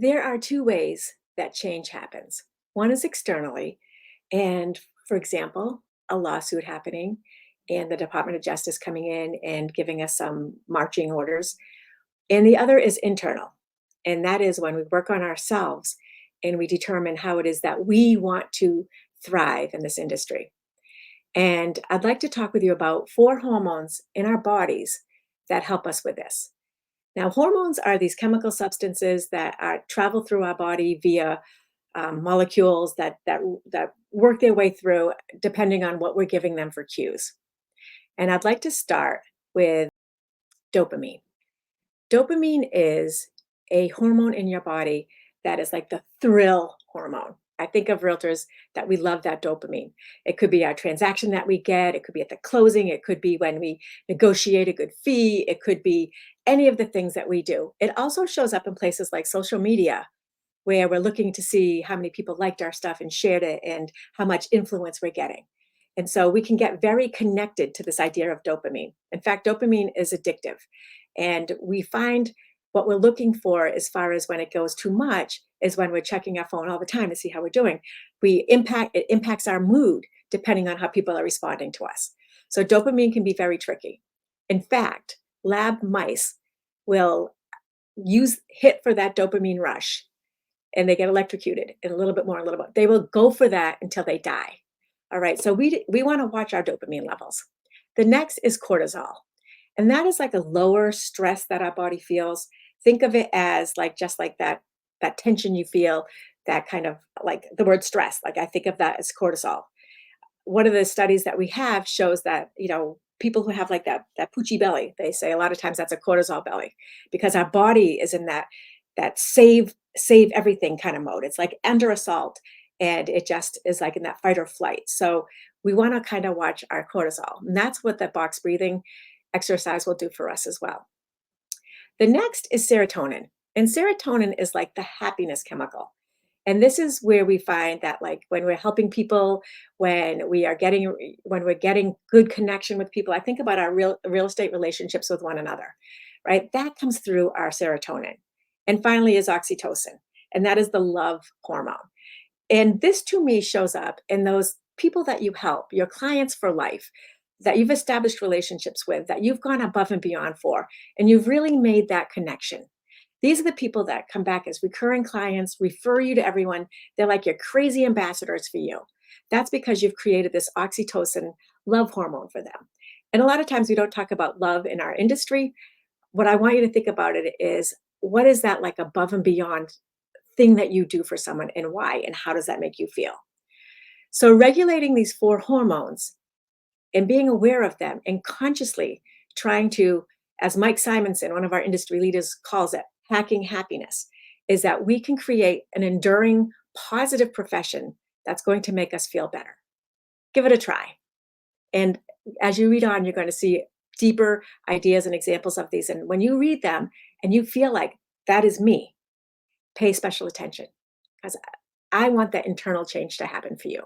There are two ways that change happens. One is externally, and for example, a lawsuit happening and the Department of Justice coming in and giving us some marching orders. And the other is internal. And that is when we work on ourselves and we determine how it is that we want to thrive in this industry. And I'd like to talk with you about four hormones in our bodies that help us with this. Now, hormones are these chemical substances that travel through our body via molecules that work their way through, depending on what we're giving them for cues. And I'd like to start with dopamine. Dopamine is a hormone in your body that is like the thrill hormone. I think of realtors that we love that dopamine. It could be our transaction that we get, it could be at the closing, it could be when we negotiate a good fee, it could be any of the things that we do. It also shows up in places like social media, where we're looking to see how many people liked our stuff and shared it and how much influence we're getting. And so we can get very connected to this idea of dopamine. In fact, dopamine is addictive. And we find what we're looking for as far as when it goes too much is when we're checking our phone all the time to see how we're doing. It impacts our mood depending on how people are responding to us. So dopamine can be very tricky. In fact, lab mice will use hit for that dopamine rush and they get electrocuted and a little bit more, a little bit. They will go for that until they die. All right. So we want to watch our dopamine levels. The next is cortisol. And that is like a lower stress that our body feels. Think of it as like just like that tension you feel, that kind of like the word stress. Like I think of that as cortisol. One of the studies that we have shows that, people who have like that poochy belly, they say a lot of times that's a cortisol belly because our body is in that save everything kind of mode. It's like under assault and it just is like in that fight or flight. So we want to kind of watch our cortisol. And that's what the box breathing exercise will do for us as well. The next is serotonin. And serotonin is like the happiness chemical. And this is where we find that like when we're helping people, when we're getting good connection with people, I think about our real estate relationships with one another, right? That comes through our serotonin. And finally is oxytocin. And that is the love hormone. And this to me shows up in those people that you help, your clients for life, that you've established relationships with, that you've gone above and beyond for, and you've really made that connection. These are the people that come back as recurring clients, refer you to everyone. They're like your crazy ambassadors for you. That's because you've created this oxytocin love hormone for them. And a lot of times we don't talk about love in our industry. What I want you to think about it is what is that like above and beyond thing that you do for someone and why, and how does that make you feel? So regulating these four hormones and being aware of them and consciously trying to, as Mike Simonson, one of our industry leaders, calls it, hacking happiness, is that we can create an enduring, positive profession that's going to make us feel better. Give it a try. And as you read on, you're going to see deeper ideas and examples of these. And when you read them and you feel like that is me, pay special attention because I want that internal change to happen for you.